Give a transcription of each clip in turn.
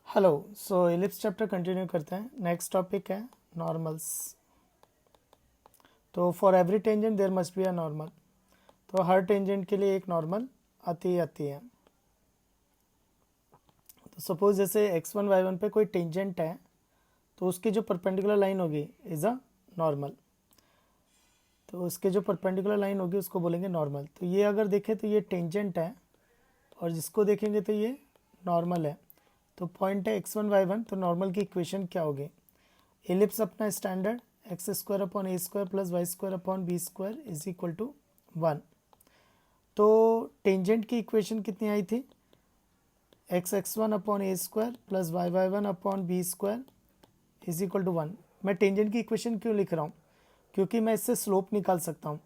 Hello. So ellipse chapter continue करते हैं। Next topic है नॉर्मल्स। तो for every tangent there must be a normal. तो हर टेंजेंट के लिए एक नॉर्मल आती है। तो सपोज जैसे x1 y1 पे कोई टेंजेंट है तो उसकी जो परपेंडिकुलर लाइन होगी इज अ नॉर्मल। तो उसके जो परपेंडिकुलर लाइन होगी उसको बोलेंगे नॉर्मल। तो ये अगर देखें तो ये टेंजेंट है और जिसको देखेंगे तो ये नॉर्मल है। तो पॉइंट है x1 y1। तो नॉर्मल की इक्वेशन क्या होगी? एलिप्स अपना standard x square upon a square plus y square upon b square is equal to 1। तो टेंजेंट की इक्वेशन कितनी आई थी? x1 upon a square plus y1 upon b square is equal to 1। मैं tangent की equation क्यों लिख रहा हूँ? क्योंकि मैं इससे स्लोप निकाल सकता हूँ।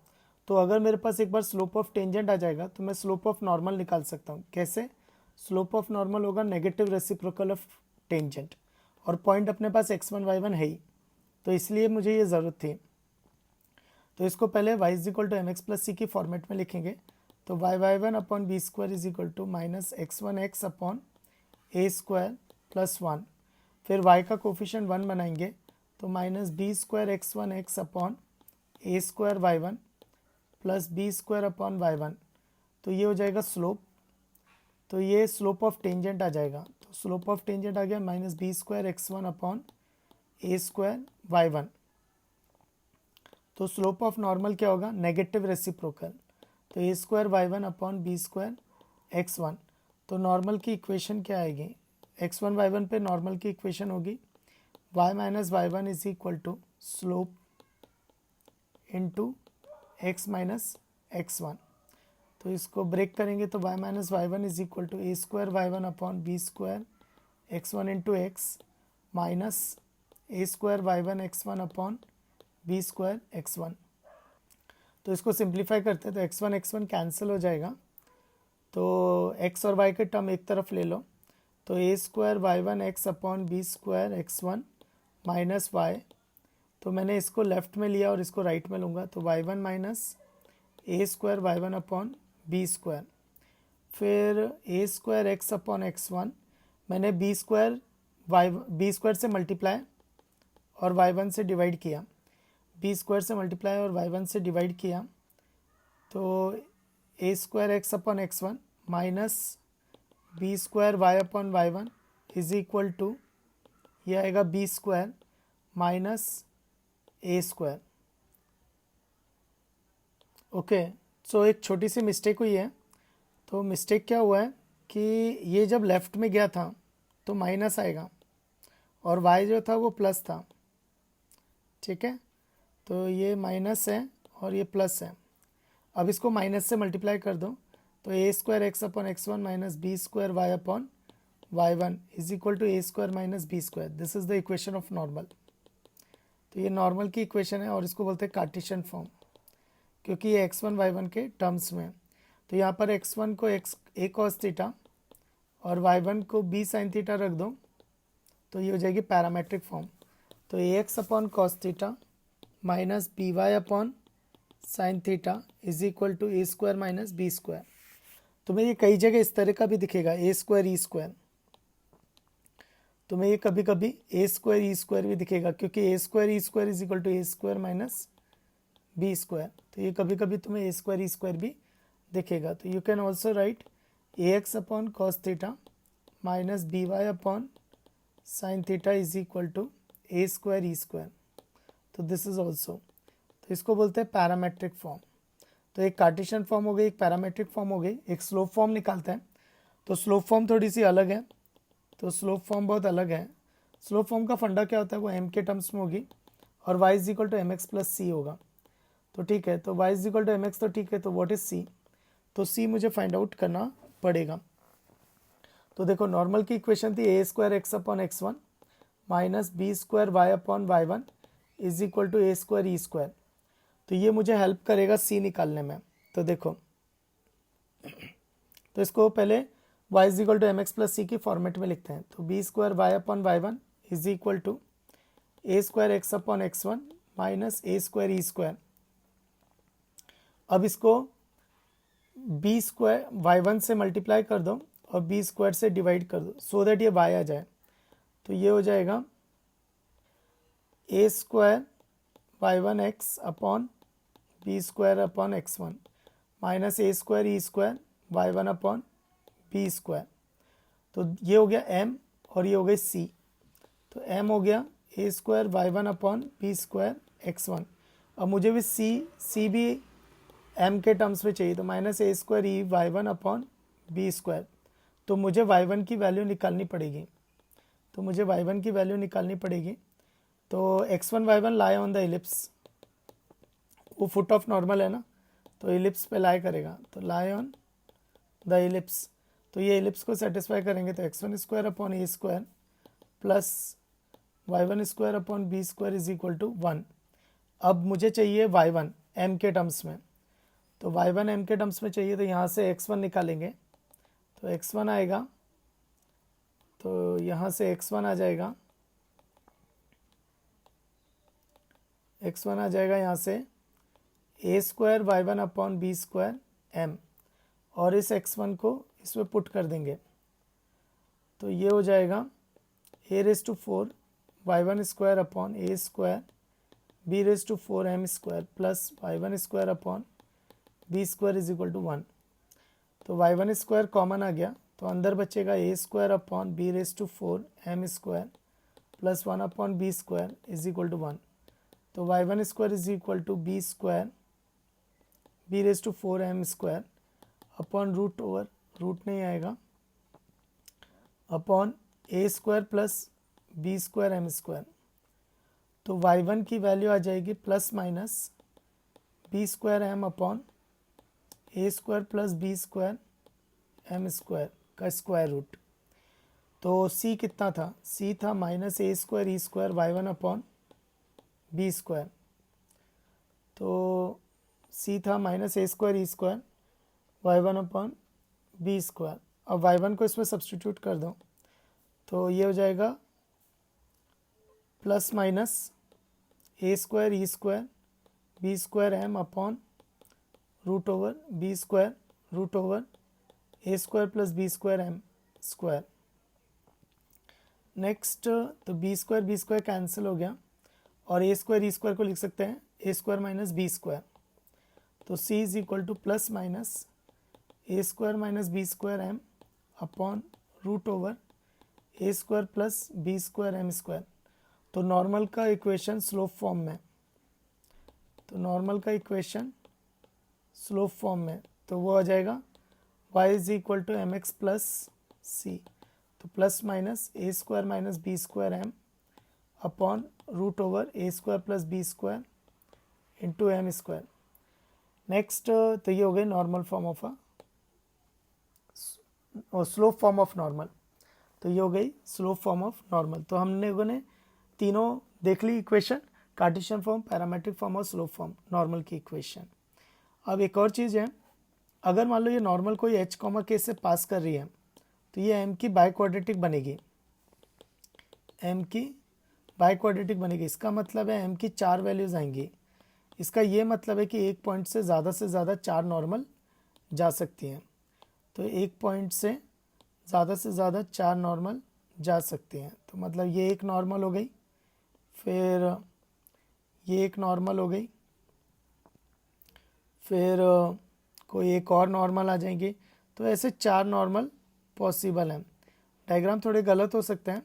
तो अगर मेरे पास एक बार स्लोप ऑफ टेंजेंट आ जाएगा तो मैं स्लोप ऑफ नॉर्मल निकाल सकता हूँ। कैसे? स्लोप ऑफ नॉर्मल होगा नेगेटिव रेसिप्रोकल ऑफ टेंजेंट, और पॉइंट अपने पास x1 y1 है ही, तो इसलिए मुझे ये ज़रूरत थी। तो इसको पहले y is equal to m x plus c की फॉर्मेट में लिखेंगे। तो y1 upon b square is equal to minus x1 x upon a square plus 1। फिर y का कोफिशिएंट 1 बनाएंगे तो minus b square x1 x upon a square y1 plus b square upon y1। तो ये हो जाएगा स्लोप। तो ये स्लोप ऑफ टेंजेंट आ जाएगा। तो स्लोप ऑफ टेंजेंट आ गया minus b square x1 upon a square y1। तो स्लोप ऑफ नॉर्मल क्या होगा? Negative reciprocal. तो a square y1 upon b square x1। तो नॉर्मल की इक्वेशन क्या आएगी? x1 y1 पे नॉर्मल की इक्वेशन होगी y minus y1 is equal to slope into x minus x1। तो इसको ब्रेक करेंगे तो y minus y1 is equal to a square y1 upon b square x1 into x minus a square y1 x1 upon b square x1। तो इसको simplify करते हैं तो x1 cancel हो जाएगा। तो x और y के टर्म एक तरफ ले लो। तो a square y1 x upon b square x1 minus y। तो मैंने इसको लेफ्ट में लिया और इसको राइट में लूँगा तो y1 minus a square y1 upon b square. फिर a square x upon x1 मैंने बी स्क्वायर से मल्टीप्लाई और y1 से डिवाइड किया। बी स्क्वायर से मल्टीप्लाई और y1 से डिवाइड किया तो a square x upon x1 minus b square y upon y1 is equal to ये आएगा b square minus a square. Okay. So एक छोटी सी मिस्टेक हुई है। तो मिस्टेक क्या हुआ है कि ये जब लेफ़्ट में गया था तो माइनस आएगा और y जो था वो प्लस था। ठीक है। तो ये माइनस है और ये प्लस है। अब इसको माइनस से मल्टीप्लाई कर दो तो a square x upon x1 minus b square y upon y1 is equal to a square minus b square. This is the equation of normal. तो ये नॉर्मल की इक्वेशन है और इसको बोलते हैं कार्टेशियन फॉर्म, क्योंकि ये x1 y1 के टर्म्स में। तो यहाँ पर x1 को ए कॉस थीटा और y1 को b साइन थीटा रख दो तो ये हो जाएगी पैरामेट्रिक फॉर्म। तो a x upon cos theta minus b y upon sine theta is equal to a square minus b square. तुम्हें ये कई जगह इस तरह का भी दिखेगा ए स्क्वायर ई स्क्वायर। तुम्हें ये कभी कभी ए स्क्वायर ई स्क्वायर भी दिखेगा, क्योंकि a square e square is equal to a square minus b square. तो ये कभी कभी तुम्हें ए स्क्वायर ई स्क्वायर भी दिखेगा। तो you can also write a x upon cos theta minus b y upon sine theta is equal to a square e square. तो this is also, तो इसको बोलते हैं पैरामेट्रिक फॉर्म। तो एक कार्टेशियन फॉर्म हो गई, एक पैरामेट्रिक फॉर्म हो गई, एक स्लोप फॉर्म निकालते हैं। तो स्लोप फॉर्म थोड़ी सी अलग है। तो स्लोप फॉर्म बहुत अलग है। स्लोप फॉर्म का फंडा क्या होता है? वो एम के टर्म्स में होगी और y is equal to m x plus c होगा। तो ठीक है, तो y is equal to m x तो ठीक है, तो व्हाट इज c? तो c मुझे फाइंड आउट करना पड़ेगा। तो देखो नॉर्मल की इक्वेशन थी a square x upon x1 minus b square y upon y1 is equal to a square e square. तो ये मुझे हेल्प करेगा c निकालने में। तो देखो, तो इसको पहले y is equal to m x plus c की फॉर्मेट में लिखते हैं। तो B square y upon y1 is equal to a square x upon x1 minus a square e square. अब इसको बी स्क्वायर y1 से मल्टीप्लाई कर दो और बी स्क्वायर से डिवाइड कर दो सो दैट ये y आ जाए। तो ये हो जाएगा a square y1x upon b square upon x1 minus a square e square y1 upon b square. तो ये हो गया m और ये हो गई c। तो m हो गया a square y1 upon b square x1। अब मुझे भी c भी m के टर्म्स में चाहिए, तो minus a square E y1 upon b square. तो मुझे y1 की वैल्यू निकालनी पड़ेगी, तो x1 y1 lie on the ellipse, वो फुट ऑफ नॉर्मल है ना, तो इलिप्स पे लाई करेगा, तो लाई ऑन द इलिप्स। तो ये इलिप्स को सेटिस्फाई करेंगे, तो x1 square upon a square plus y1 square upon b square is equal to 1। अब मुझे चाहिए y1 m के टर्म्स में, तो y1 m के टर्म्स में चाहिए, तो यहाँ से x1 निकालेंगे, तो x1 आएगा, तो यहाँ से x1 आ जाएगा, यहाँ से a square y1 upon b square m, और इस x1 को इसमें पुट कर देंगे, तो ये हो जाएगा a raise to 4 y1 square upon a square b raise to 4 m square plus y1 square upon b square is equal to 1। तो y1 स्क्वायर कॉमन आ गया, तो अंदर बचेगा a square upon b raise to 4 m square plus 1 upon b square is equal to 1। तो y1 square is equal to b square b raise to 4 m square upon root over, root नहीं आएगा, upon a square plus b square m square. तो y1 की value आ जाएगी plus minus b square m upon a square plus b square m square का square root. तो c कितना था, c था minus a square e square y1 upon b square. तो c था minus a square e square y1 upon b square. अब y1 को इसमें सब्सटीट्यूट कर दो, तो ये हो जाएगा plus minus a square e square b square m upon root over b square root over a square plus b square m square. Next, तो बी स्क्वायर कैंसिल हो गया, और ए स्क्वायर ई स्क्वायर को लिख सकते हैं a square minus b square. तो c is equal to plus minus a square minus b square m upon root over a square plus b square m square. तो normal का equation slope form में, तो वो आ जाएगा y is equal to m x plus c. तो plus minus a square minus b square m upon root over a square plus b square into M square. Next, तो ये हो गई normal form of slope form of normal. तो ये हो गई slope form of normal. तो हमने लोगों ने तीनों देख ली equation, cartesian form, parametric form और स्लोप फॉर्म नॉर्मल की इक्वेशन। अब एक और चीज़ है, अगर मान लो ये नॉर्मल कोई h, k से पास कर रही है, तो ये m की बाई क्वाड्रेटिक बनेगी, इसका मतलब है m की 4 वैल्यूज़ आएंगी। इसका ये मतलब है कि एक पॉइंट से ज़्यादा 4 नॉर्मल जा सकती हैं। तो एक पॉइंट से ज़्यादा 4 नॉर्मल जा सकती हैं। तो मतलब ये एक नॉर्मल हो गई, फिर ये एक नॉर्मल हो गई, फिर कोई एक और नॉर्मल आ जाएंगे। तो ऐसे 4 नॉर्मल पॉसिबल हैं। डायग्राम थोड़े गलत हो सकते हैं,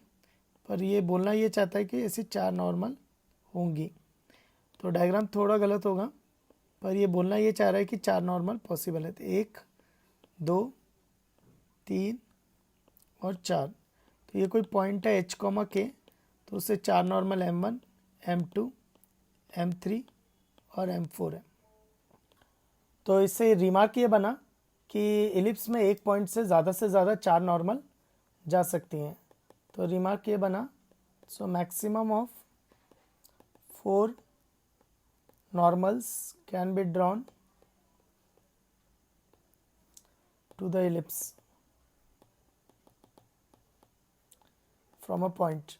पर ये बोलना ये चाहता है कि ऐसे 4 नॉर्मल होंगी। तो डायग्राम थोड़ा गलत होगा, पर ये बोलना ये चाह रहा है कि 4 नॉर्मल पॉसिबल है। तो 1 2 3 और 4। तो ये कोई पॉइंट है h, k, तो उससे 4 नॉर्मल m1 m2 m3 और m4 है। तो इससे रिमार्क ये बना कि एलिप्स में एक पॉइंट से ज़्यादा 4 नॉर्मल जा सकती हैं। तो रिमार्क ये बना, so maximum of 4 normals can be drawn to the ellipse from a point.